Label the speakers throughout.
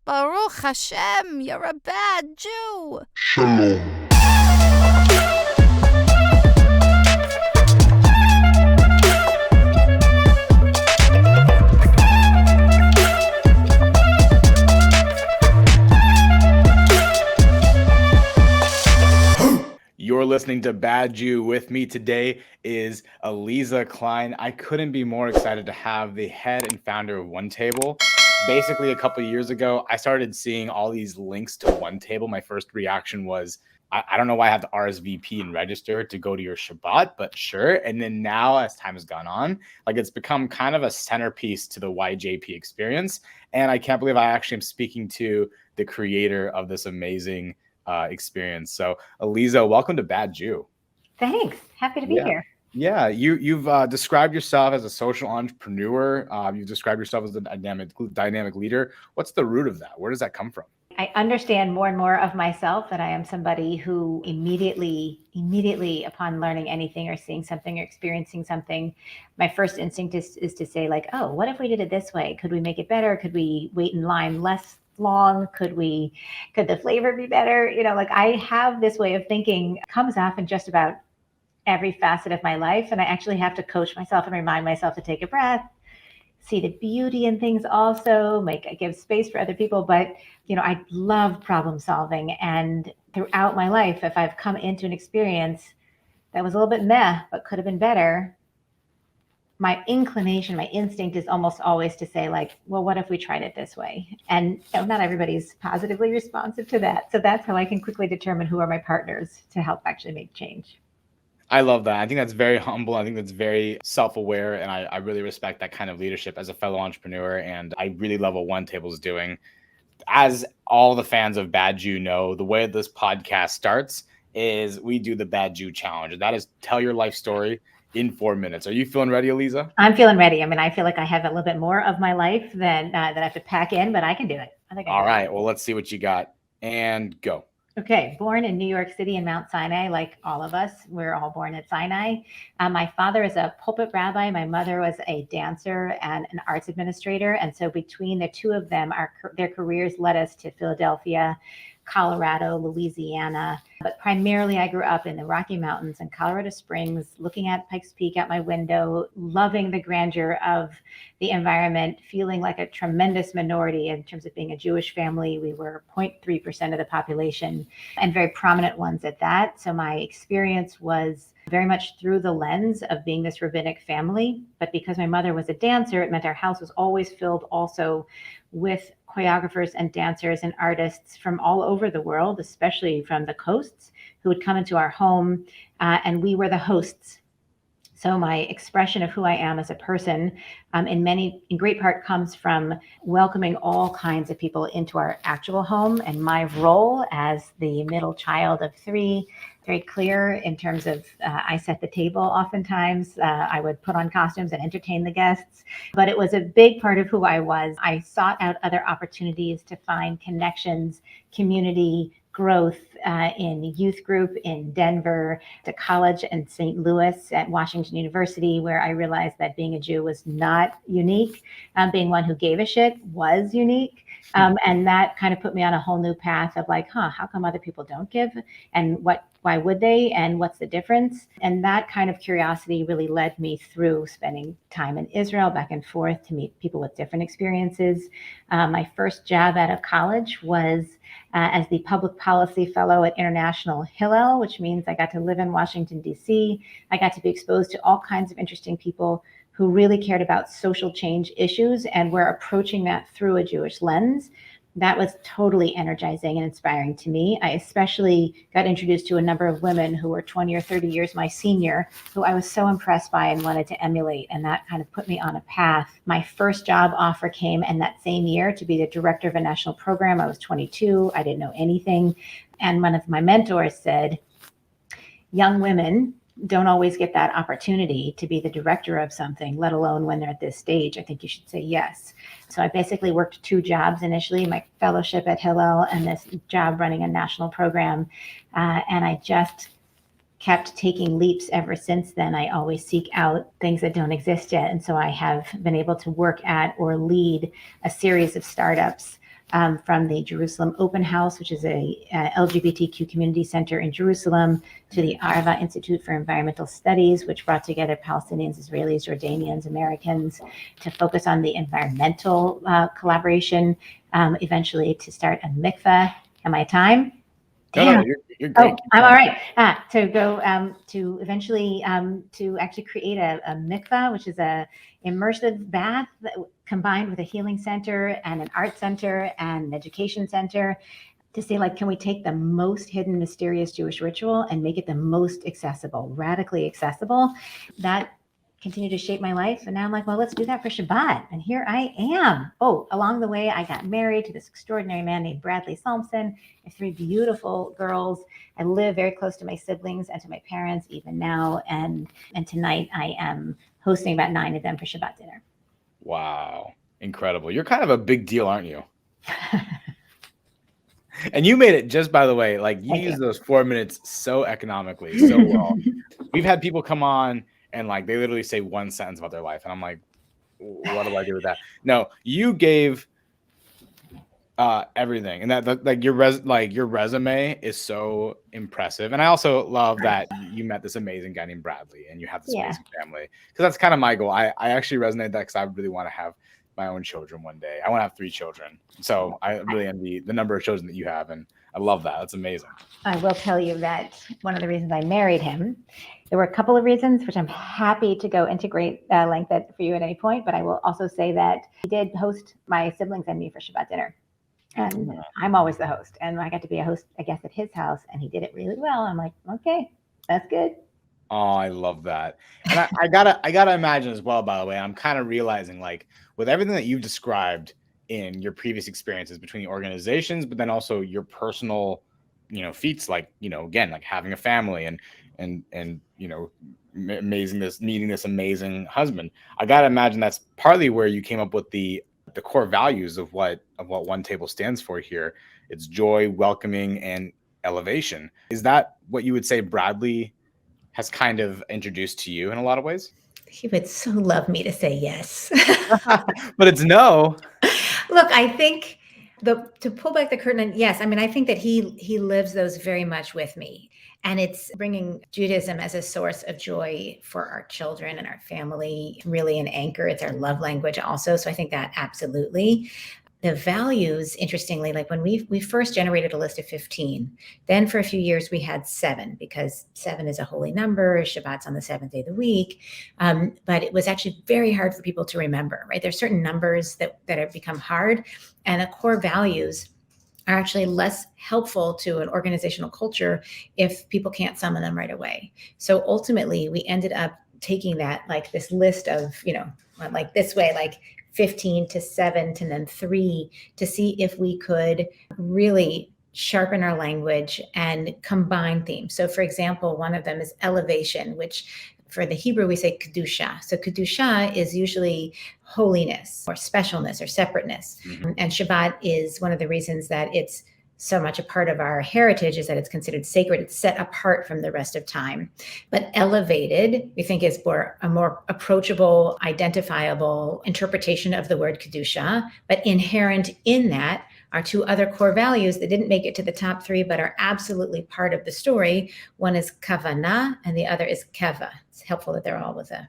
Speaker 1: Baruch Hashem, you're a bad Jew.
Speaker 2: Shalom.
Speaker 3: You're listening to Bad Jew. With me today is Aliza Kline. I couldn't be more excited to have the head and founder of OneTable. Basically, a couple of years ago, I started seeing all these links to OneTable. My first reaction was, I don't know why I have to RSVP and register to go to your Shabbat, but sure. And then now, as time has gone on, like it's become kind of a centerpiece to the YJP experience. And I can't believe I actually am speaking to the creator of this amazing experience. So Aliza, welcome to Bad Jew.
Speaker 4: Thanks. Happy to be here.
Speaker 3: Yeah, you've described yourself as a social entrepreneur. You've described yourself as a dynamic leader. What's the root of that? Where does that come from?
Speaker 4: I understand more and more of myself that I am somebody who immediately upon learning anything or seeing something or experiencing something, my first instinct is to say like, oh, what if we did it this way? Could we make it better? Could we wait in line less long? Could the flavor be better? Like I have this way of thinking, comes off in just about every facet of my life. And I actually have to coach myself and remind myself to take a breath, see the beauty in things also, give space for other people. But, I love problem solving. And throughout my life, if I've come into an experience that was a little bit meh, but could have been better, my inclination, my instinct is almost always to say like, well, what if we tried it this way? And not everybody's positively responsive to that. So that's how I can quickly determine who are my partners to help actually make change.
Speaker 3: I love that. I think that's very humble. I think that's very self-aware. And I really respect that kind of leadership as a fellow entrepreneur. And I really love what OneTable is doing. As all the fans of Bad Jew know, the way this podcast starts is we do the Bad Jew challenge. And that is tell your life story in 4 minutes. Are you feeling ready, Aliza?
Speaker 4: I'm feeling ready. I mean, I feel like I have a little bit more of my life than that I have to pack in, but I can do it. I think.
Speaker 3: All right. Well, let's see what you got and go.
Speaker 4: Okay. Born in New York City in Mount Sinai, like all of us, we're all born at Sinai. My father is a pulpit rabbi. My mother was a dancer and an arts administrator. And so between the two of them, their careers led us to Philadelphia, Colorado, Louisiana, but primarily I grew up in the Rocky Mountains and Colorado Springs, looking at Pikes Peak out my window, loving the grandeur of the environment, feeling like a tremendous minority in terms of being a Jewish family. We were 0.3% of the population and very prominent ones at that. So my experience was very much through the lens of being this rabbinic family. But because my mother was a dancer, it meant our house was always filled also with choreographers and dancers and artists from all over the world, especially from the coasts, who would come into our home, and we were the hosts. So my expression of who I am as a person, in great part, comes from welcoming all kinds of people into our actual home. And my role as the middle child of three, very clear in terms of I set the table oftentimes. I would put on costumes and entertain the guests. But it was a big part of who I was. I sought out other opportunities to find connections, community, growth in youth group in Denver, to college in St. Louis at Washington University, where I realized that being a Jew was not unique. Being one who gave a shit was unique. And that kind of put me on a whole new path of like, how come other people don't give? And why would they? And what's the difference? And that kind of curiosity really led me through spending time in Israel back and forth to meet people with different experiences. My first job out of college was as the public policy fellow at International Hillel, which means I got to live in Washington, D.C. I got to be exposed to all kinds of interesting people who really cared about social change issues and were approaching that through a Jewish lens. That was totally energizing and inspiring to me. I especially got introduced to a number of women who were 20 or 30 years my senior, who I was so impressed by and wanted to emulate. And that kind of put me on a path. My first job offer came in that same year to be the director of a national program. I was 22. I didn't know anything. And one of my mentors said, young women don't always get that opportunity to be the director of something, let alone when they're at this stage. I think you should say yes. So I basically worked 2 jobs initially, my fellowship at Hillel and this job running a national program. And I just kept taking leaps ever since then. I always seek out things that don't exist yet. And so I have been able to work at or lead a series of startups from the Jerusalem Open House, which is a LGBTQ community center in Jerusalem, to the Arava Institute for Environmental Studies, which brought together Palestinians, Israelis, Jordanians, Americans to focus on the environmental collaboration, eventually to start a mikveh. Am I time?
Speaker 3: No, you're great.
Speaker 4: Oh, I'm all right. To go to eventually to actually create a mikveh, which is a immersive bath combined with a healing center and an art center and an education center, to say, like, can we take the most hidden, mysterious Jewish ritual and make it the most accessible, radically accessible? That continued to shape my life. And now I'm like, well, let's do that for Shabbat. And here I am. Oh, along the way, I got married to this extraordinary man named Bradley Salmson. I have 3 beautiful girls. I live very close to my siblings and to my parents even now. And tonight I am hosting about 9 of them for Shabbat dinner.
Speaker 3: Wow. Incredible. You're kind of a big deal, aren't you? And you made it, just by the way, like you used those 4 minutes so economically, so well. We've had people come on and like they literally say one sentence about their life. And I'm like, what do I do with that? No, you gave everything. And that like your resume is so impressive. And I also love that you met this amazing guy named Bradley and you have this amazing family. Because that's kind of my goal. I actually resonate that because I really want to have my own children one day. I want to have 3 children. So I really envy the number of children that you have. And I love that. That's amazing.
Speaker 4: I will tell you that one of the reasons I married him, there were a couple of reasons, which I'm happy to go into great length for you at any point. But I will also say that he did host my siblings and me for Shabbat dinner. And I'm always the host. And I got to be a host, I guess, at his house. And he did it really well. I'm like, okay, that's good.
Speaker 3: Oh, I love that. And I gotta imagine as well, by the way, I'm kind of realizing, like, with everything that you've described in your previous experiences between the organizations, but then also your personal, feats, like, again, like having a family and meeting this amazing husband. I gotta imagine that's partly where you came up with the core values of what OneTable stands for here. It's joy, welcoming, and elevation. Is that what you would say Bradley has kind of introduced to you in a lot of ways?
Speaker 2: He would so love me to say yes.
Speaker 3: But it's no.
Speaker 2: Look, I think to pull back the curtain, and yes, I mean, I think that he lives those very much with me. And it's bringing Judaism as a source of joy for our children and our family, really an anchor. It's our love language also. So I think that absolutely. The values, interestingly, like when we first generated a list of 15, then for a few years we had 7, because 7 is a holy number. Shabbat's on the 7th day of the week. But it was actually very hard for people to remember, right? There's certain numbers that have become hard, and the core values are actually less helpful to an organizational culture if people can't summon them right away. So ultimately, we ended up taking that, like this list of, like this way, like 15 to 7 to then 3, to see if we could really sharpen our language and combine themes. So for example, one of them is elevation, which for the Hebrew, we say kedusha. So kedusha is usually holiness or specialness or separateness. Mm-hmm. And Shabbat is one of the reasons that it's so much a part of our heritage, is that it's considered sacred. It's set apart from the rest of time. But elevated, we think, is a more approachable, identifiable interpretation of the word kedusha. But inherent in that are 2 other core values that didn't make it to the top 3, but are absolutely part of the story. One is kavanah, and the other is keva. It's helpful that they're all with the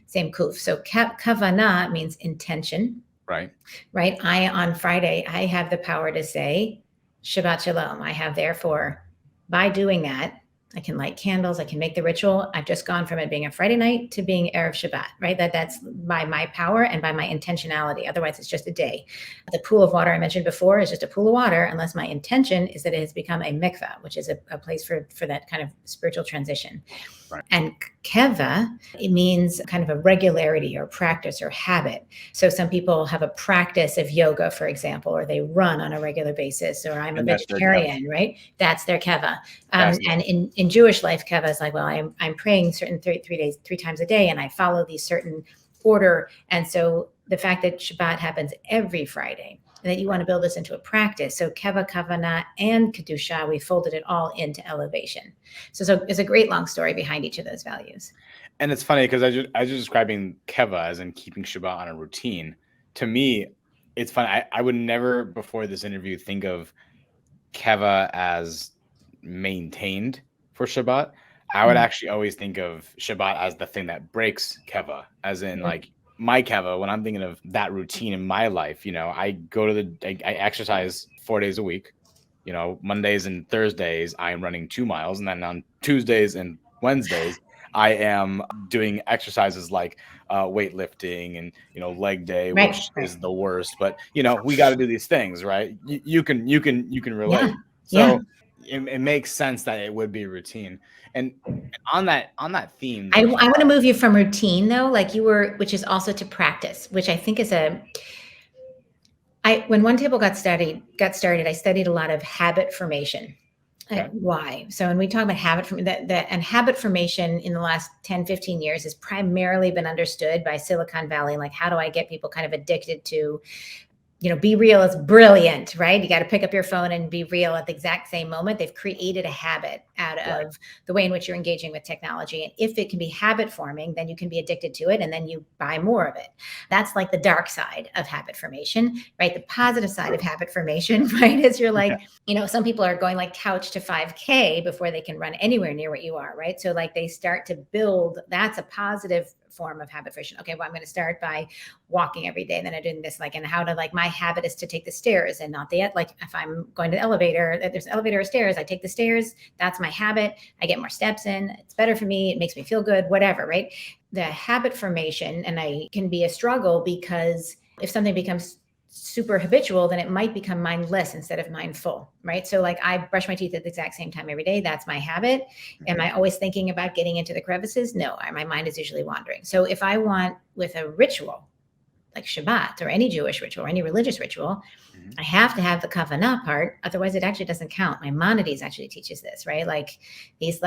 Speaker 2: same kuf. So kavanah means intention.
Speaker 3: Right.
Speaker 2: On Friday, I have the power to say Shabbat Shalom. I have, therefore, by doing that, I can light candles. I can make the ritual. I've just gone from it being a Friday night to being Erev Shabbat, right? That's by my power and by my intentionality. Otherwise, it's just a day. The pool of water I mentioned before is just a pool of water, unless my intention is that it has become a mikveh, which is a place for that kind of spiritual transition. Right. And keva, it means kind of a regularity or practice or habit. So some people have a practice of yoga, for example, or they run on a regular basis, or I'm a vegetarian, right? That's their keva. And in Jewish life, keva is like, well, I'm praying certain 3 times a day, and I follow these certain order. And so the fact that Shabbat happens every Friday, and that you want to build this into a practice. So keva, kavanah, and kedusha, we folded it all into elevation. So it's a great long story behind each of those values.
Speaker 3: And it's funny because I was just describing keva as in keeping Shabbat on a routine. To me, It's funny. I would never before this interview think of Keva as maintained for Shabbat. I would
Speaker 2: Mm.
Speaker 3: actually always think of Shabbat as the thing that breaks Keva, as in
Speaker 2: Mm.
Speaker 3: like my Keva. When I'm thinking of that routine in my life, I go to I exercise 4 days a week. Mondays and Thursdays I am running 2 miles, and then on Tuesdays and Wednesdays I am doing exercises like weightlifting and leg day,
Speaker 2: Right,
Speaker 3: which
Speaker 2: right.
Speaker 3: is the worst. But we got to do these things, right? You can
Speaker 2: Yeah,
Speaker 3: relate.
Speaker 2: yeah.
Speaker 3: So it makes sense that it would be routine. And on that theme
Speaker 2: I
Speaker 3: though,
Speaker 2: want to move you from routine though, like you were, which is also to practice, which I think is when OneTable got started, I studied a lot of habit formation.
Speaker 3: Okay.
Speaker 2: Why? So when we talk about habit formation in the last 10, 15 years has primarily been understood by Silicon Valley. Like, how do I get people kind of addicted to Be Real is brilliant, right? You got to pick up your phone and be real at the exact same moment. They've created a habit out
Speaker 3: Right.
Speaker 2: of the way in which you're engaging with technology. And if it can be habit forming, then you can be addicted to it and then you buy more of it. That's like the dark side of habit formation, right? The positive side of habit formation, right? Is you're like, some people are going like couch to 5K before they can run anywhere near what you are, right? So like they start to build, that's a positive form of habit formation. Okay, well, I'm going to start by walking every day. And then I'm doing this, like, and how to, like, my habit is to take the stairs and not like, if I'm going to the elevator, if there's an elevator or stairs, I take the stairs. That's my habit. I get more steps in. It's better for me. It makes me feel good, whatever, right? The habit formation, and I can be a struggle because if something becomes super habitual, then it might become mindless instead of mindful, right? So like I brush my teeth at the exact same time every day. That's my habit. Am I always thinking about getting into the crevices? No, my mind is usually wandering. So if I want with a ritual, like Shabbat or any Jewish ritual or any religious ritual, I have to have the kavanah part. Otherwise, it actually doesn't count. Maimonides actually teaches this, right? Like he's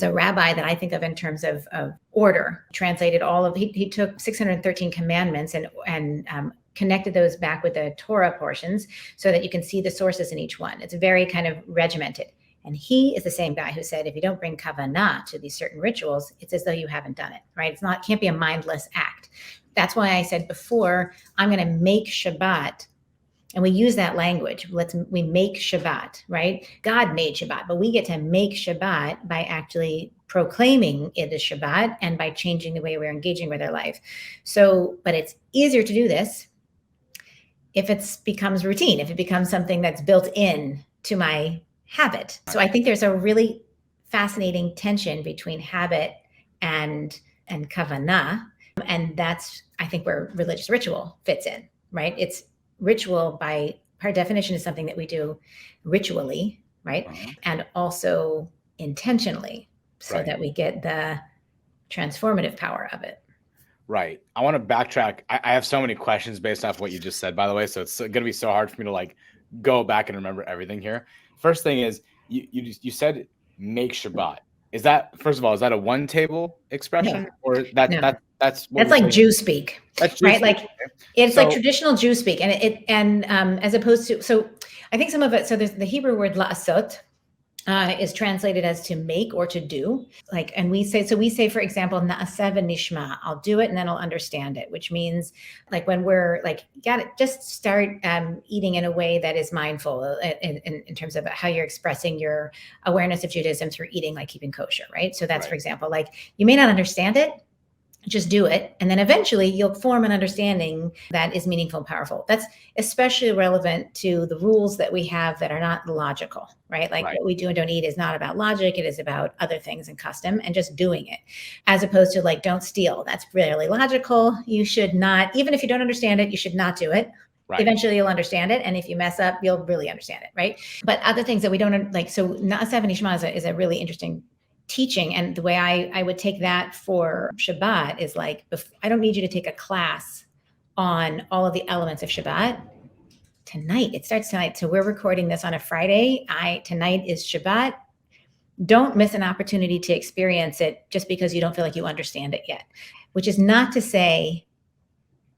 Speaker 2: a rabbi that I think of in terms of order. Translated he took 613 commandments and connected those back with the Torah portions so that you can see the sources in each one. It's very kind of regimented. And he is the same guy who said, if you don't bring kavanah to these certain rituals, it's as though you haven't done it, right? Can't be a mindless act. That's why I said before, I'm going to make Shabbat. And we use that language. We make Shabbat, right? God made Shabbat, but we get to make Shabbat by actually proclaiming it as Shabbat and by changing the way we're engaging with our life. So, but it's easier to do this if it becomes routine, if it becomes something that's built in to my habit. So I think there's a really fascinating tension between habit and kavanah. And that's, I think, where religious ritual fits in, right? It's ritual by definition is something that we do ritually, right? And also intentionally so that we get the transformative power of it.
Speaker 3: Right. I want to backtrack. I have so many questions based off what you just said, by the way. So it's going to be so hard for me to like go back and remember everything here. First thing is you said make Shabbat. Is that, first of all, is that a OneTable expression?
Speaker 2: No.
Speaker 3: Or that's
Speaker 2: like Jew speak,
Speaker 3: that's Jew
Speaker 2: right?
Speaker 3: speak.
Speaker 2: Like it's like traditional Jew speak, and as opposed to, so I think some of it. So there's the Hebrew word la'asot is translated as to make or to do. Like, and we say, for example, na'aseh v'nishma, I'll do it and then I'll understand it, which means like when we're like, just start eating in a way that is mindful in terms of how you're expressing your awareness of Judaism through eating, like keeping kosher, right? So that's, for example, like you may not understand it, just do it. And then eventually you'll form an understanding that is meaningful and powerful. That's especially relevant to the rules that we have that are not logical, right? Like what we do and don't eat is not about logic. It is about other things and custom and just doing it, as opposed to like, don't steal. That's really logical. You should not, even if you don't understand it, you should not do it. Right. Eventually you'll understand it. And if you mess up, you'll really understand it, right? But other things that we don't like, so na'aseh v'nishma is a really interesting teaching. And the way I would take that for Shabbat is like, I don't need you to take a class on all of the elements of Shabbat. Tonight, it starts tonight. So we're recording this on a Friday. Tonight is Shabbat. Don't miss an opportunity to experience it just because you don't feel like you understand it yet, which is not to say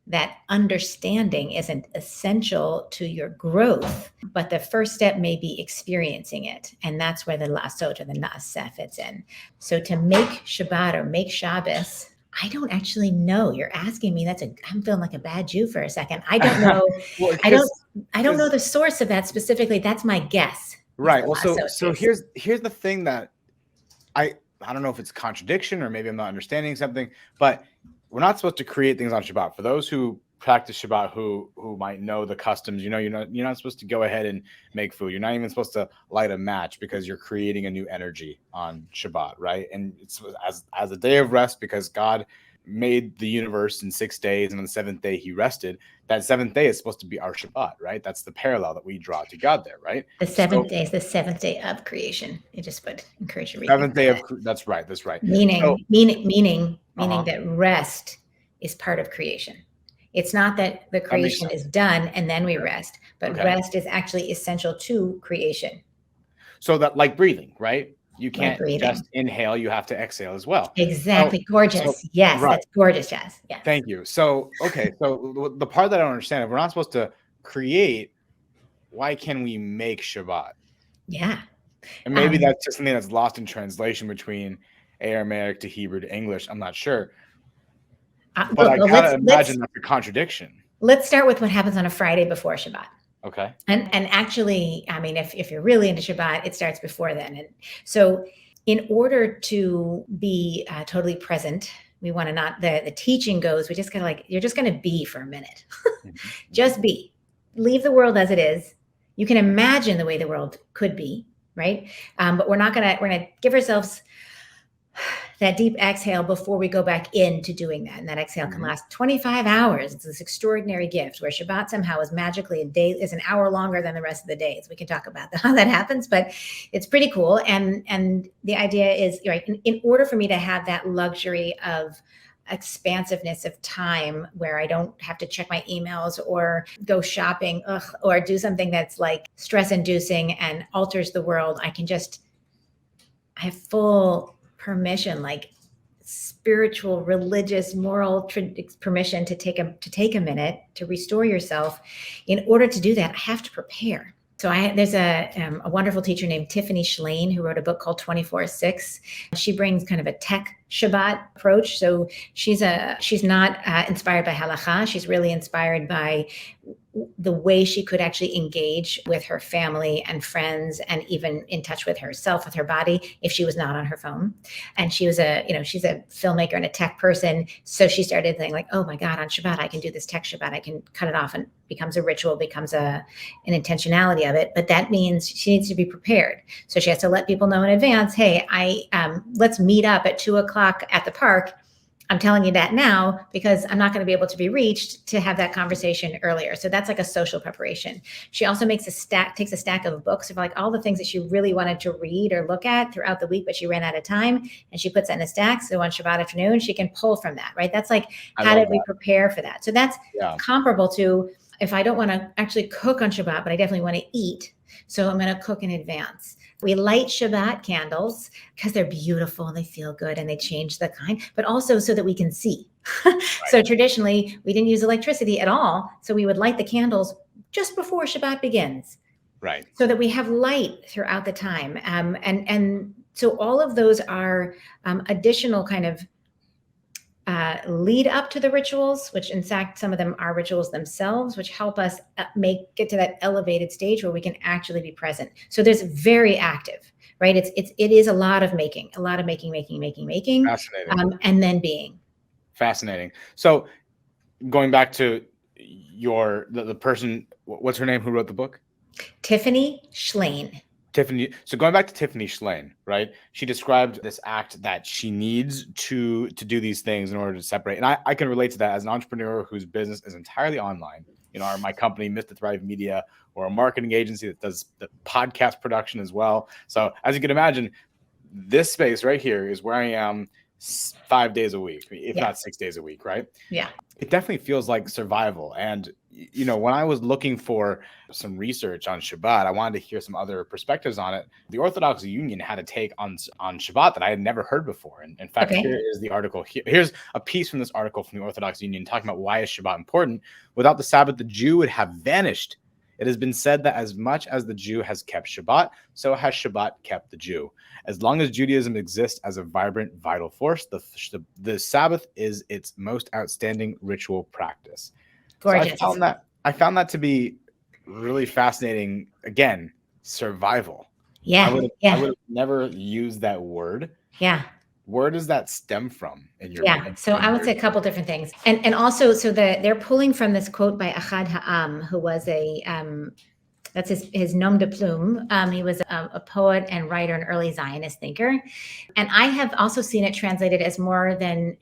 Speaker 2: that understanding isn't essential to your growth, but the first step may be experiencing it. And that's where the la'asot or the na'aseh fits in. So to make Shabbat or make Shabbos, I don't actually know. You're asking me. I'm feeling like a bad Jew for a second. I don't know.
Speaker 3: Well,
Speaker 2: I don't, I don't know the source of that specifically. That's my guess.
Speaker 3: Right. Well, so here's the thing that I don't know if it's contradiction or maybe I'm not understanding something, but we're not supposed to create things on Shabbat. For those who practice Shabbat, who might know the customs, you're not supposed to go ahead and make food. You're not even supposed to light a match because you're creating a new energy on Shabbat, right? And it's as a day of rest because God made the universe in 6 days, and on the seventh day he rested. That seventh day is supposed to be our Shabbat, right? That's the parallel that we draw to God there, right?
Speaker 2: The seventh day is the seventh day of creation. I just would encourage you to read
Speaker 3: Seventh day of that's right.
Speaker 2: Meaning that rest is part of creation. It's not that the creation is done and then we rest, but rest is actually essential to creation.
Speaker 3: So that, like breathing, right? You can't just inhale, you have to exhale as well.
Speaker 2: Exactly. Gorgeous. Yes, right. That's gorgeous, Chaz. Yes.
Speaker 3: Thank you. So, okay. So the part that I don't understand, if we're not supposed to create, why can we make Shabbat?
Speaker 2: Yeah.
Speaker 3: And maybe that's just something that's lost in translation between Aramaic to Hebrew to English. I'm not sure. But I kind of imagine that's a contradiction.
Speaker 2: Let's start with what happens on a Friday before Shabbat.
Speaker 3: Okay.
Speaker 2: And actually, I mean, if you're really into Shabbat, it starts before then. And so in order to be totally present, we want to not, the teaching goes, we just kind of you're just going to be for a minute. Just be. Leave the world as it is. You can imagine the way the world could be, right? But we're going to give ourselves that deep exhale before we go back into doing that. And that exhale can last 25 hours. It's this extraordinary gift where Shabbat somehow is magically is an hour longer than the rest of the days. We can talk about how that happens, but it's pretty cool. And the idea is, right, in order for me to have that luxury of expansiveness of time where I don't have to check my emails or go shopping or do something that's like stress inducing and alters the world, I have full permission, like spiritual, religious, moral permission to take a minute to restore yourself. In order to do that, I have to prepare. So there's a wonderful teacher named Tiffany Shlain who wrote a book called 24/6. She brings kind of a tech Shabbat approach. So she's not inspired by halakha. She's really inspired by the way she could actually engage with her family and friends and even in touch with herself, with her body, if she was not on her phone. And she was she's a filmmaker and a tech person. So she started thinking like, oh my God, on Shabbat, I can do this tech Shabbat. I can cut it off, and becomes a ritual, becomes an intentionality of it. But that means she needs to be prepared. So she has to let people know in advance, hey, let's meet up at 2:00 at the park. I'm telling you that now because I'm not going to be able to be reached to have that conversation earlier. So that's like a social preparation. She also takes a stack of books of like all the things that she really wanted to read or look at throughout the week, but she ran out of time, and she puts that in a stack. So on Shabbat afternoon, she can pull from that, right? That's like, how did we prepare for that? So that's comparable to if I don't want to actually cook on Shabbat, but I definitely want to eat. So I'm going to cook in advance. We light Shabbat candles because they're beautiful and they feel good and they change the kind, but also so that we can see. So traditionally, we didn't use electricity at all. So we would light the candles just before Shabbat begins.
Speaker 3: Right.
Speaker 2: So that we have light throughout the time. And so all of those are additional kind of lead up to the rituals, which in fact, some of them are rituals themselves, which help us get to that elevated stage where we can actually be present. So there's very active, right? It is a lot of making. Fascinating. And then being. Fascinating.
Speaker 3: So going back to the person, what's her name who wrote the book?
Speaker 2: Tiffany Shlain.
Speaker 3: So going back to Tiffany Shlain, right? She described this act that she needs to do these things in order to separate. And I can relate to that as an entrepreneur whose business is entirely online. My company, Mr. Thrive Media, or a marketing agency that does the podcast production as well. So as you can imagine, this space right here is where I am 5 days a week, if not 6 days a week, right?
Speaker 2: Yeah.
Speaker 3: It definitely feels like survival. And, when I was looking for some research on Shabbat, I wanted to hear some other perspectives on it. The Orthodox Union had a take on Shabbat that I had never heard before. And in fact, Here is the article. Here's a piece from this article from the Orthodox Union talking about why is Shabbat important. Without the Sabbath, the Jew would have vanished. It has been said that as much as the Jew has kept Shabbat, so has Shabbat kept the Jew. As long as Judaism exists as a vibrant, vital force, the Sabbath is its most outstanding ritual practice.
Speaker 2: Gorgeous.
Speaker 3: So I found that to be really fascinating. Again, survival.
Speaker 2: Yeah.
Speaker 3: I would have never used that word.
Speaker 2: Yeah.
Speaker 3: Where does that stem from in your?
Speaker 2: So I would say a couple different things, and also they're pulling from this quote by Achad Ha'am, who was that's his nom de plume. He was a poet and writer, an early Zionist thinker, and I have also seen it translated as more than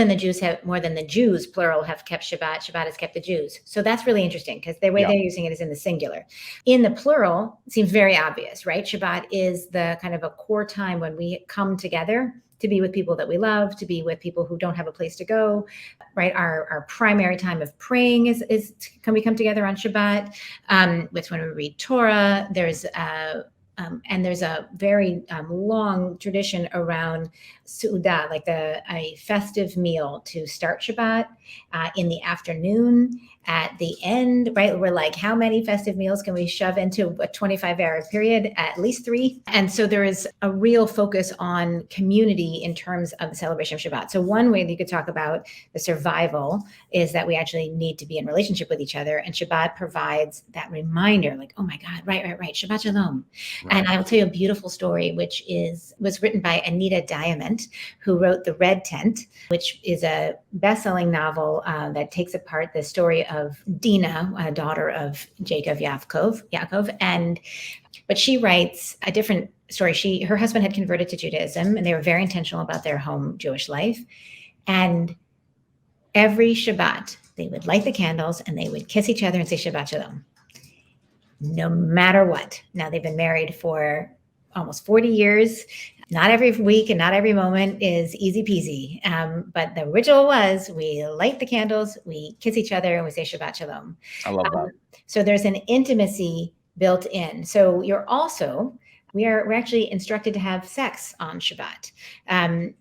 Speaker 2: the Jews plural have kept Shabbat. Shabbat has kept the Jews. So that's really interesting because the way they're using it is in the singular. In the plural, it seems very obvious, right? Shabbat is the kind of a core time when we come together to be with people that we love, to be with people who don't have a place to go, right? Our primary time of praying is can we come together on Shabbat? It's when we read Torah. And there's a very long tradition around Su'udah, like a festive meal to start Shabbat in the afternoon. At the end, right, we're like, how many festive meals can we shove into a 25-hour period? At least 3. And so there is a real focus on community in terms of the celebration of Shabbat. So one way that you could talk about the survival is that we actually need to be in relationship with each other. And Shabbat provides that reminder, like, oh my God, right. Shabbat Shalom. Right. And I will tell you a beautiful story, which was written by Anita Diamant, who wrote The Red Tent, which is a best-selling novel that takes apart the story of Dinah, a daughter of Jacob Yaakov, but she writes a different story. Her husband had converted to Judaism, and they were very intentional about their home Jewish life. And every Shabbat, they would light the candles and they would kiss each other and say Shabbat Shalom, no matter what. Now they've been married for almost 40 years. Not every week and not every moment is easy peasy. But the ritual was we light the candles, we kiss each other, and we say Shabbat Shalom.
Speaker 3: I love that.
Speaker 2: So there's an intimacy built in. So we're actually instructed to have sex on Shabbat.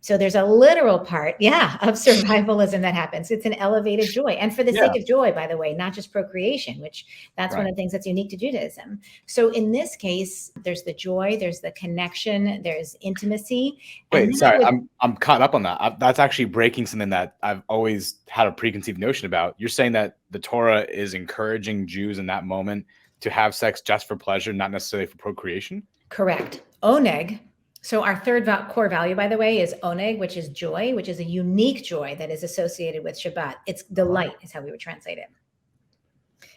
Speaker 2: So there's a literal part, of survivalism that happens. It's an elevated joy. And for the sake of joy, by the way, not just procreation, which that's one of the things that's unique to Judaism. So in this case, there's the joy, there's the connection, there's intimacy.
Speaker 3: Wait, sorry, I'm caught up on that. That's actually breaking something that I've always had a preconceived notion about. You're saying that the Torah is encouraging Jews in that moment to have sex just for pleasure, not necessarily for procreation?
Speaker 2: Correct. Oneg. So our third core value, by the way, is oneg, which is joy, which is a unique joy that is associated with Shabbat. It's delight is how we would translate it.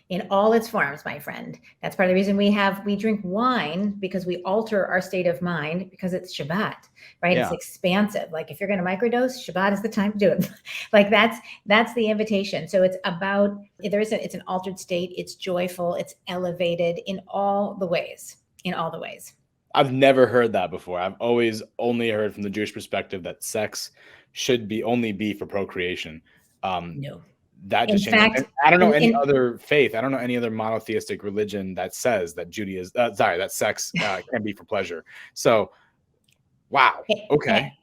Speaker 2: In all its forms, my friend. That's part of the reason we drink wine, because we alter our state of mind because it's Shabbat, right? Yeah. It's expansive. Like if you're going to microdose, Shabbat is the time to do it. Like that's the invitation. So it's about, it's an altered state. It's joyful. It's elevated in all the ways. I've
Speaker 3: never heard that before. I've always only heard from the Jewish perspective that sex should only be for procreation.
Speaker 2: No.
Speaker 3: That just changed. I don't know any other faith. I don't know any other monotheistic religion that says that that sex can be for pleasure. So, wow. Okay.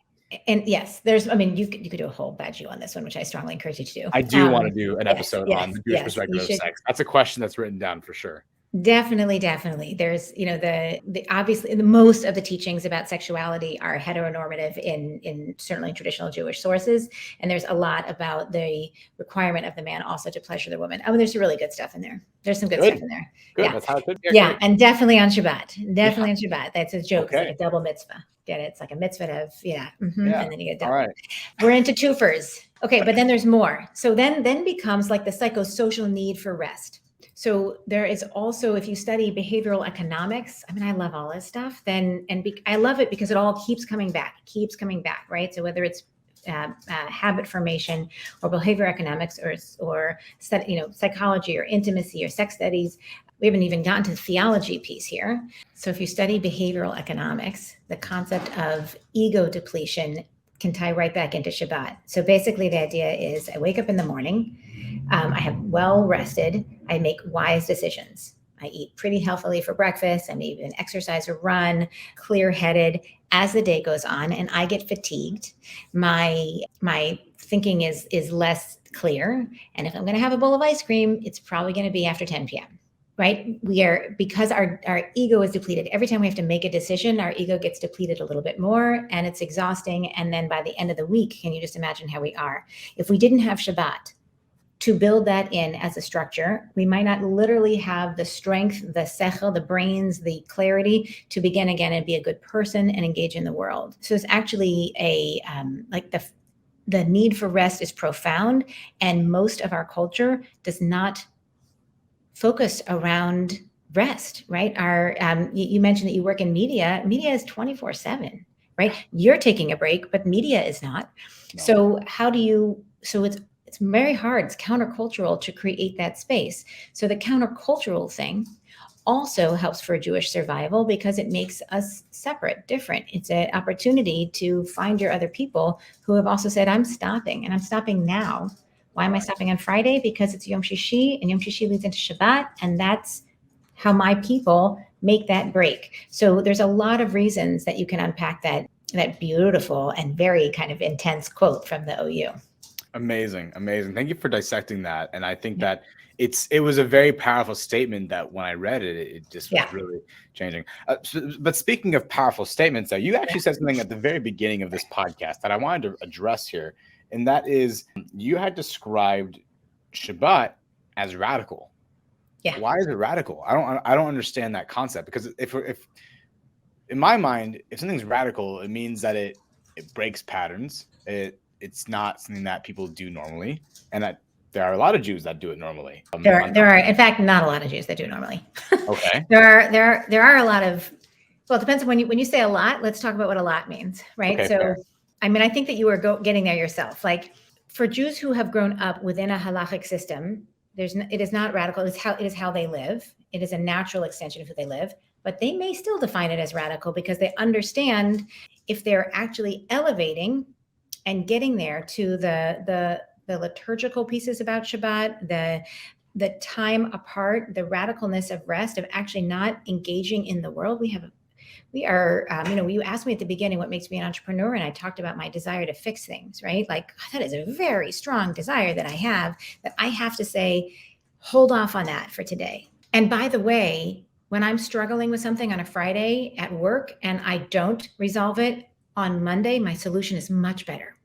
Speaker 2: And yes, you could do a whole badge on this one, which I strongly encourage you to do.
Speaker 3: I do want to do an episode on the Jewish perspective of sex. That's a question that's written down for sure.
Speaker 2: Definitely. There's, the obviously the most of the teachings about sexuality are heteronormative in certainly traditional Jewish sources. And there's a lot about the requirement of the man also to pleasure the woman. Oh, there's some really good stuff in there. There's some good stuff in there.
Speaker 3: Good. Yeah. That's how it could be.
Speaker 2: Yeah. And definitely on Shabbat. On Shabbat. That's a joke. Okay. It's like a double mitzvah. Get it? It's like a mitzvah of, and then you get double.
Speaker 3: All right.
Speaker 2: We're into twofers. Okay. But then there's more. So then becomes like the psychosocial need for rest. So there is also, if you study behavioral economics, I love all this stuff, I love it because it all keeps coming back, right? So whether it's habit formation or behavior economics or psychology or intimacy or sex studies, we haven't even gotten to the theology piece here. So if you study behavioral economics, the concept of ego depletion can tie right back into Shabbat. So basically the idea is I wake up in the morning, I have well rested, I make wise decisions. I eat pretty healthily for breakfast, I maybe even exercise or run, clear-headed as the day goes on, and I get fatigued. My thinking is less clear. And if I'm going to have a bowl of ice cream, it's probably going to be after 10 p.m. Right? Because our ego is depleted. Every time we have to make a decision, our ego gets depleted a little bit more, and it's exhausting. And then by the end of the week, can you just imagine how we are? If we didn't have Shabbat to build that in as a structure, we might not literally have the strength, the sechel, the brains, the clarity to begin again and be a good person and engage in the world. So it's actually the need for rest is profound, and most of our culture does not focus around rest, right? You mentioned that you work in media. Media is 24/7, right? You're taking a break, but media is not. No. So it's very hard. It's countercultural to create that space. So the countercultural thing also helps for Jewish survival because it makes us separate, different. It's an opportunity to find your other people who have also said, I'm stopping, and I'm stopping now. Why am I stopping on Friday? Because it's Yom Shishi, and Yom Shishi leads into Shabbat, and that's how my people make that break. So there's a lot of reasons that you can unpack that beautiful and very kind of intense quote from the OU.
Speaker 3: Amazing. Thank you for dissecting that. And I think that it was a very powerful statement that when I read it, it just was really changing. But speaking of powerful statements, though, you actually said something at the very beginning of this podcast that I wanted to address here. And that is, you had described Shabbat as radical. Yeah. Why is it radical? I don't understand that concept, because if in my mind, if something's radical, it means that it breaks patterns. It's not something that people do normally, and that there are a lot of Jews that do it normally.
Speaker 2: There are, in fact, not a lot of Jews that do it normally.
Speaker 3: Okay.
Speaker 2: there are a lot of. Well, it depends on when you say a lot. Let's talk about what a lot means, right? Okay, so. Fair. I mean, I think that you are getting there yourself. Like, for Jews who have grown up within a halachic system, it is not radical. It is how they live. It is a natural extension of who they live. But they may still define it as radical because they understand if they're actually elevating and getting there to the liturgical pieces about Shabbat, the time apart, the radicalness of rest, of actually not engaging in the world. We are, you asked me at the beginning what makes me an entrepreneur, and I talked about my desire to fix things, right? Like, that is a very strong desire that I have to say, hold off on that for today. And by the way, when I'm struggling with something on a Friday at work and I don't resolve it on Monday, my solution is much better.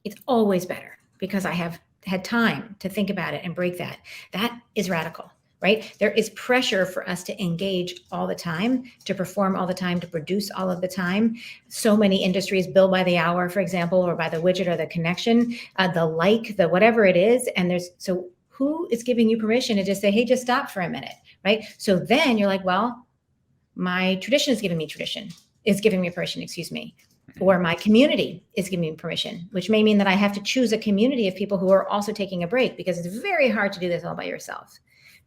Speaker 2: It's always better because I have had time to think about it and break that. That is radical. Right? There is pressure for us to engage all the time, to perform all the time, to produce all of the time. So many industries bill by the hour, for example, or by the widget or the connection, the whatever it is. And so who is giving you permission to just say, hey, just stop for a minute, right? So then you're like, well, my tradition is giving me permission, or my community is giving me permission, which may mean that I have to choose a community of people who are also taking a break, because it's very hard to do this all by yourself.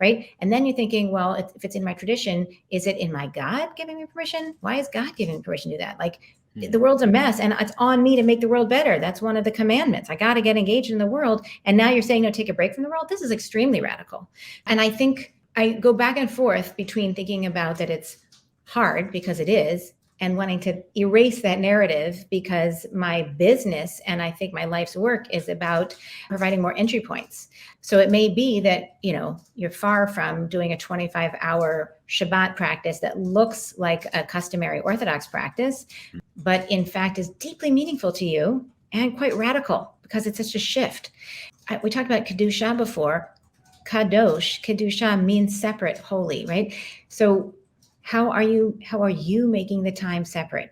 Speaker 2: Right? And then you're thinking, well, if it's in my tradition, is it in my God giving me permission? Why is God giving me permission to do that? Like, the world's a mess, and it's on me to make the world better. That's one of the commandments. I got to get engaged in the world. And now you're saying, no, take a break from the world. This is extremely radical. And I think I go back and forth between thinking about that it's hard, because it is, and wanting to erase that narrative, because my business and I think my life's work is about providing more entry points. So it may be that, you're far from doing a 25-hour Shabbat practice that looks like a customary Orthodox practice, but in fact is deeply meaningful to you and quite radical, because it's such a shift. We talked about Kedusha before. Kedusha means separate, holy, right? So how are you making the time separate?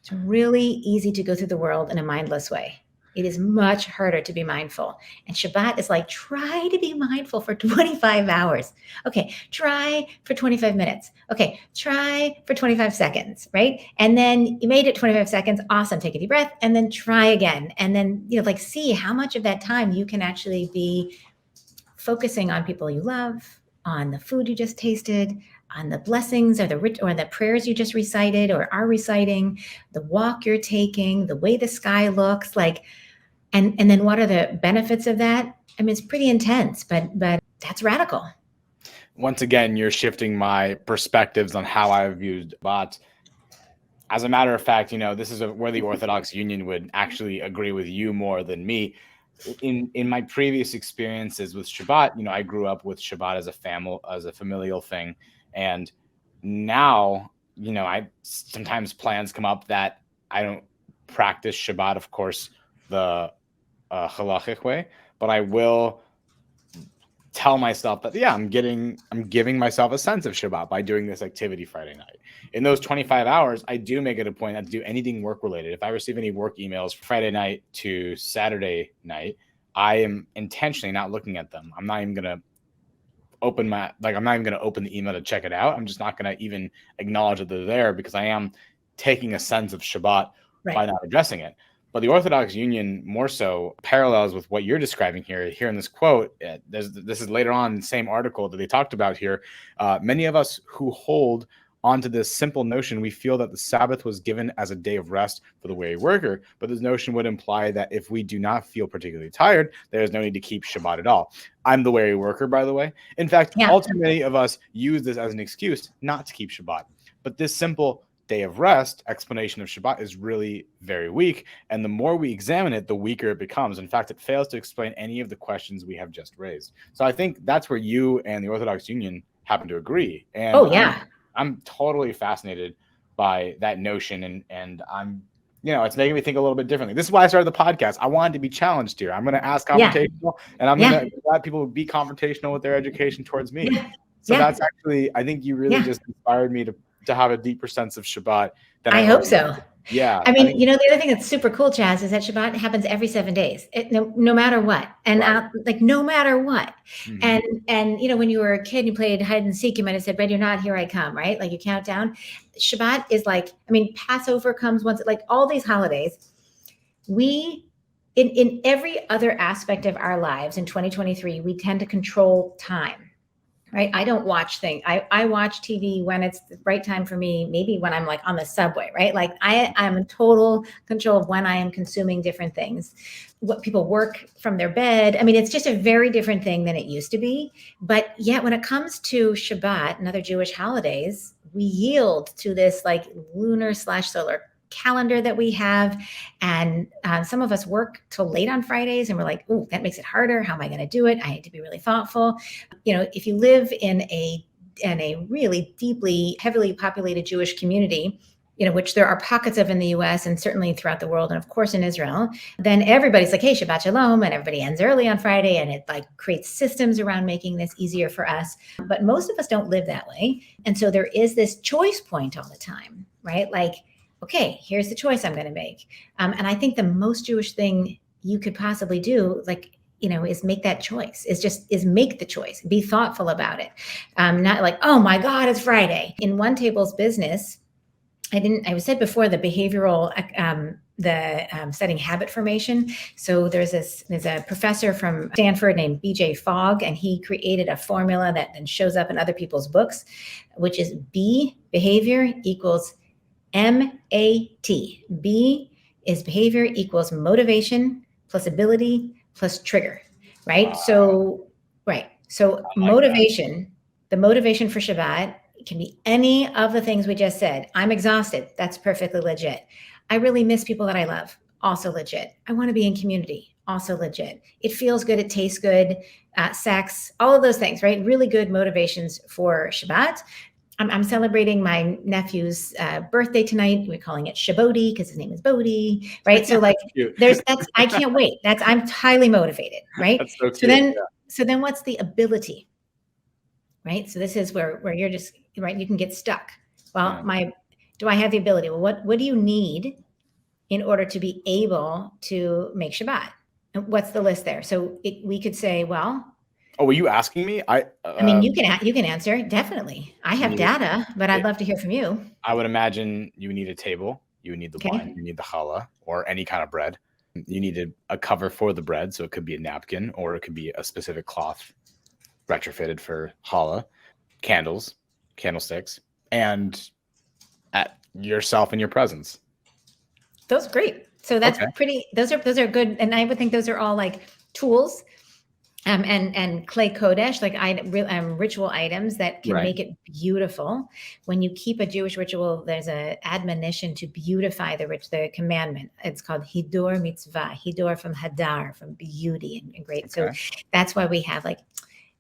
Speaker 2: It's really easy to go through the world in a mindless way. It is much harder to be mindful. And Shabbat is like, try to be mindful for 25 hours. Okay, try for 25 minutes. Okay, try for 25 seconds, right? And then you made it 25 seconds. Awesome. Take a deep breath and then try again. And then, see how much of that time you can actually be focusing on people you love, on the food you just tasted, on the blessings or the prayers you just recited or are reciting, the walk you're taking, the way the sky looks like, and then what are the benefits of that? I mean, it's pretty intense, but that's radical.
Speaker 3: Once again, you're shifting my perspectives on how I've used bots. as a matter of fact, this is where the Orthodox Union would actually agree with you more than me. In my previous experiences with Shabbat, I grew up with Shabbat as a familial thing, and now, I sometimes plans come up that I don't practice Shabbat, of course, the halachic way, but I will tell myself that, yeah, I'm giving myself a sense of Shabbat by doing this activity Friday night. In those 25 hours, I do make it a point not to do anything work related. If I receive any work emails Friday night to Saturday night, I am intentionally not looking at them. I'm not even going to open the email to check it out. I'm just not going to even acknowledge that they're there, because I am taking a sense of Shabbat by not addressing it. But the Orthodox Union more so parallels with what you're describing here in this quote. This is later on in the same article that they talked about here. Many of us who hold onto this simple notion, we feel that the Sabbath was given as a day of rest for the weary worker, but this notion would imply that if we do not feel particularly tired, there is no need to keep Shabbat at all. I'm the weary worker, by the way. In fact, all too many of us use this as an excuse not to keep Shabbat. But this simple day of rest explanation of Shabbat is really very weak, and the more we examine it, the weaker it becomes. In fact, it fails to explain any of the questions we have just raised. So I think that's where you and the Orthodox Union happen to agree. And I'm totally fascinated by that notion, and I'm, it's making me think a little bit differently. This is why I started the podcast. I wanted to be challenged here. I'm going to ask confrontational, and I'm going to let people be confrontational with their education towards me. So that's actually, I think you really just inspired me to have a deeper sense of Shabbat.
Speaker 2: I hope so.
Speaker 3: Yeah.
Speaker 2: I mean, the other thing that's super cool, Chaz, is that Shabbat happens every 7 days, no matter what. And no matter what. Mm-hmm. And, when you were a kid, you played hide and seek, you might've said, "Ready or not, here I come," right? Like you count down. Shabbat is Passover comes once, all these holidays. We, in every other aspect of our lives in 2023, we tend to control time. Right. I don't watch things. I watch TV when it's the right time for me, maybe when I'm on the subway, right? I'm in total control of when I am consuming different things. What people work from their bed. I mean, it's just a very different thing than it used to be. But yet when it comes to Shabbat and other Jewish holidays, we yield to this lunar/solar calendar that we have. And some of us work till late on Fridays and we're like, "Ooh, that makes it harder. How am I going to do it? I need to be really thoughtful." If you live in a really deeply, heavily populated Jewish community, which there are pockets of in the US and certainly throughout the world, and of course in Israel, then everybody's like, "Hey, Shabbat Shalom," and everybody ends early on Friday, and it creates systems around making this easier for us. But most of us don't live that way. And so there is this choice point all the time, right? Okay, here's the choice I'm going to make. And I think the most Jewish thing you could possibly do, is make that choice, is make the choice, be thoughtful about it. Not "Oh my God, it's Friday." In OneTable's business, I said before, the behavioral, studying habit formation. So there's a professor from Stanford named BJ Fogg, and he created a formula that then shows up in other people's books, which is B, behavior, equals MAT. B is behavior equals motivation plus ability plus trigger, right? So motivation, the motivation for Shabbat can be any of the things we just said. I'm exhausted. That's perfectly legit. I really miss people that I love. Also legit. I want to be in community. Also legit. It feels good. It tastes good. Sex, all of those things, right? Really good motivations for Shabbat. I'm celebrating my nephew's birthday tonight. We're calling it Shaboti because his name is Bodhi, right? So I can't wait. I'm highly motivated, right?
Speaker 3: That's so cute.
Speaker 2: So then what's the ability, right? So this is where you're just, right? You can get stuck. Well, do I have the ability? Well, what do you need in order to be able to make Shabbat? And what's the list there? So we could say, well,
Speaker 3: oh, were you asking me?
Speaker 2: I mean, you can answer. Definitely. I have data, but I'd love to hear from you.
Speaker 3: I would imagine you need a table. You would need the wine. You need the challah or any kind of bread. You need a cover for the bread. So it could be a napkin or it could be a specific cloth retrofitted for challah, candles, candlesticks, and at yourself and your presence.
Speaker 2: Those are great. So that's those are good. And I would think those are all tools and clay kodesh, like ritual items that can
Speaker 3: Right.
Speaker 2: make it beautiful. When you keep a Jewish ritual, there's a admonition to beautify the commandment. It's called hidur mitzvah, hidur from hadar, from beauty and great. So
Speaker 3: Okay.
Speaker 2: that's why we have like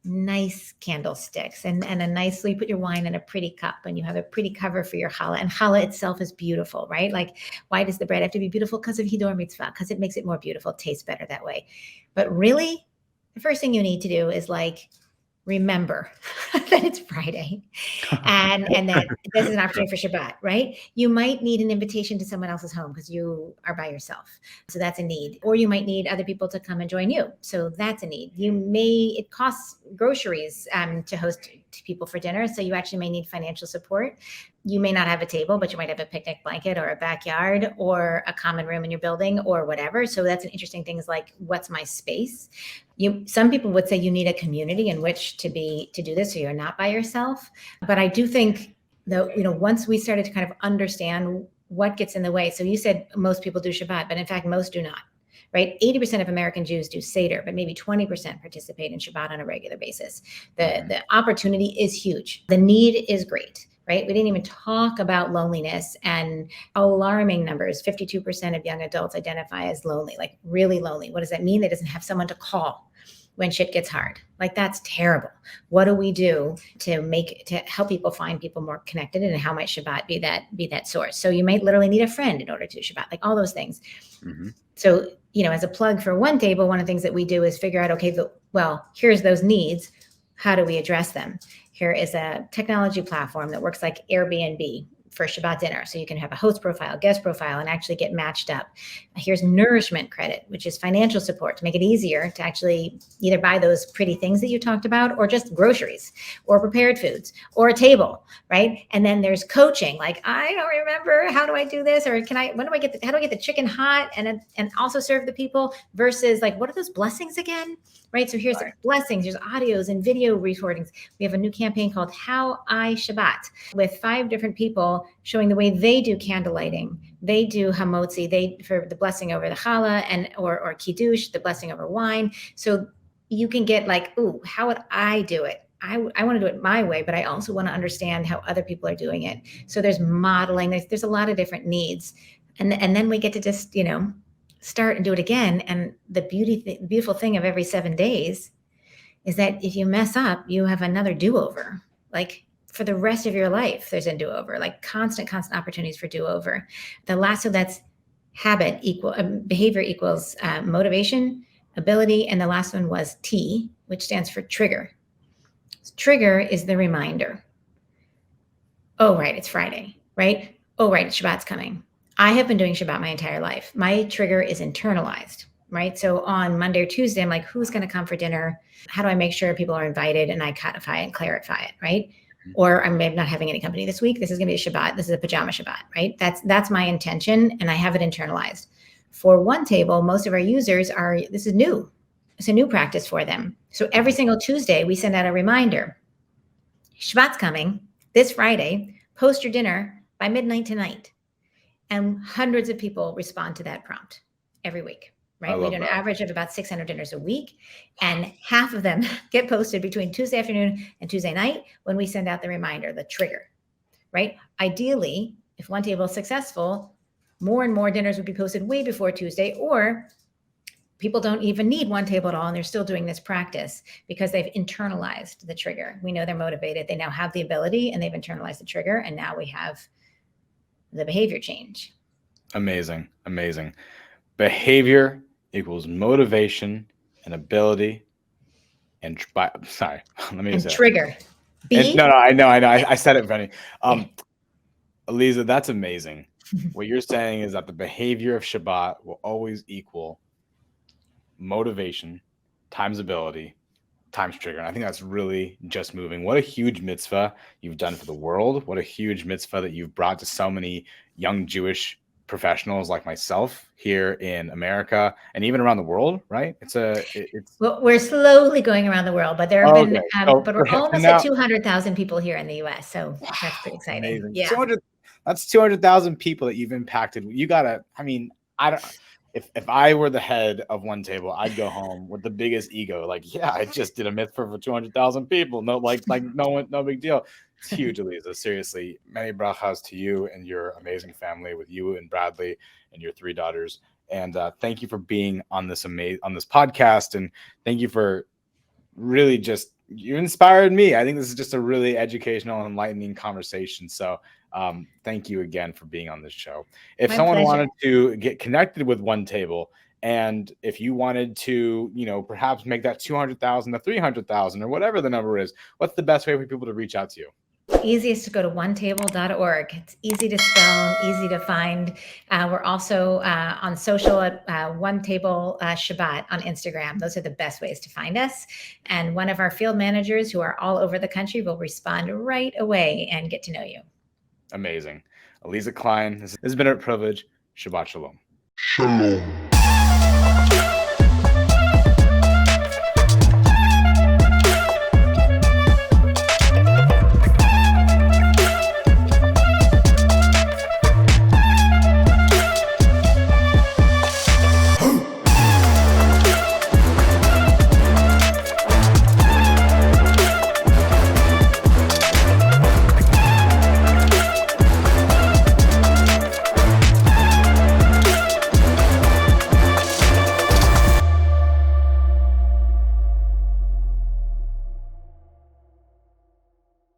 Speaker 2: nice candlesticks and a nice, so you put your wine in a pretty cup and you have a pretty cover for your challah, and challah itself is beautiful, right? Like, why does the bread have to be beautiful? Because of hidur mitzvah, because it makes it more beautiful, it tastes better that way. But really, the first thing you need to do is like remember that it's Friday and that this is an opportunity for Shabbat, right? You might need an invitation to someone else's home because you are by yourself. So that's a need. Or you might need other people to come and join you. So that's a need. It costs groceries to host people for dinner. So you actually may need financial support. You may not have a table, but you might have a picnic blanket or a backyard or a common room in your building or whatever. So that's an interesting thing, is like, what's my space? Some people would say you need a community in which to do this, so you're not by yourself. But I do think that, once we started to kind of understand what gets in the way. So you said most people do Shabbat, but in fact, most do not. Right? 80% of American Jews do Seder, but maybe 20% participate in Shabbat on a regular basis. The opportunity is huge. The need is great. Right? We didn't even talk about loneliness, and alarming numbers. 52% of young adults identify as lonely, like really lonely. What does that mean? They doesn't have someone to call when shit gets hard. Like, that's terrible. What do we do to help people find people more connected? And how might Shabbat be that source? So you might literally need a friend in order to do Shabbat, like all those things. Mm-hmm. So, as a plug for OneTable, one of the things that we do is figure out, okay, here's those needs. How do we address them? Here is a technology platform that works like Airbnb for Shabbat dinner. So you can have a host profile, guest profile, and actually get matched up. Here's nourishment credit, which is financial support to make it easier to actually either buy those pretty things that you talked about, or just groceries or prepared foods or a table, right? And then there's coaching. Like, I don't remember, how do I do this? Or how do I get the chicken hot and also serve the people, versus like, what are those blessings again? Right. So here's the blessings, there's audios and video recordings. We have a new campaign called How I Shabbat, with 5 different people showing the way they do candle lighting. They do hamotzi, for the blessing over the challah, or kiddush, the blessing over wine. So you can get like, ooh, how would I do it? I want to do it my way, but I also want to understand how other people are doing it. So there's modeling, there's a lot of different needs. And then we get to just, start and do it again. And the beautiful thing of every 7 days is that if you mess up, you have another do-over. Like, for the rest of your life, there's a do-over, like constant opportunities for do-over. So that's behavior equals motivation, ability. And the last one was T, which stands for trigger. Trigger is the reminder. Oh, right, it's Friday, right? Oh, right, Shabbat's coming. I have been doing Shabbat my entire life. My trigger is internalized, right? So on Monday or Tuesday, I'm like, who's going to come for dinner? How do I make sure people are invited? And I codify it and clarify it, right? Or I'm maybe not having any company this week. This is going to be a Shabbat. This is a pajama Shabbat, right? That's my intention, and I have it internalized. For OneTable, most of our users this is new. It's a new practice for them. So every single Tuesday, we send out a reminder. Shabbat's coming this Friday. Post your dinner by midnight tonight. And hundreds of people respond to that prompt every week, right? We do an average of about 600 dinners a week, and half of them get posted between Tuesday afternoon and Tuesday night when we send out the reminder, the trigger, right? Ideally, if OneTable is successful, more and more dinners would be posted way before Tuesday, or people don't even need OneTable at all, and they're still doing this practice because they've internalized the trigger. We know they're motivated. They now have the ability, and they've internalized the trigger, and now we have the behavior change.
Speaker 3: Amazing. Behavior equals motivation and ability and sorry, let me say
Speaker 2: trigger.
Speaker 3: No, I know. I said it funny. Aliza, that's amazing. What you're saying is that the behavior of Shabbat will always equal motivation times ability times trigger. And I think that's really just moving. What a huge mitzvah you've done for the world. What a huge mitzvah that you've brought to so many young Jewish professionals like myself here in America and even around the world, right?
Speaker 2: Well, we're slowly going around the world, but there have been, but we're almost at 200,000 people here in the US. So that's pretty exciting.
Speaker 3: Amazing.
Speaker 2: Yeah.
Speaker 3: That's 200,000 people that you've impacted. You gotta, if if I were the head of OneTable, I'd go home with the biggest ego. Like, yeah, I just did a mitzvah for 200,000 people. No, like no big deal. It's huge, Aliza. Seriously, many brachas to you and your amazing family with you and Bradley and your 3 daughters. And thank you for being on this podcast, and thank you for really just, you inspired me. I think this is just a really educational and enlightening conversation. So thank you again for being on this show. If
Speaker 2: My
Speaker 3: someone
Speaker 2: pleasure.
Speaker 3: wanted to get connected with OneTable, and if you wanted to, perhaps make that 200,000 to 300,000 or whatever the number is, what's the best way for people to reach out to you?
Speaker 2: Easiest to go to onetable.org. It's easy to spell, easy to find. We're also on social at OneTable Shabbat on Instagram. Those are the best ways to find us. And one of our field managers who are all over the country will respond right away and get to know you.
Speaker 3: Amazing. Aliza Kline, this has been a privilege. Shabbat Shalom.
Speaker 5: Shalom.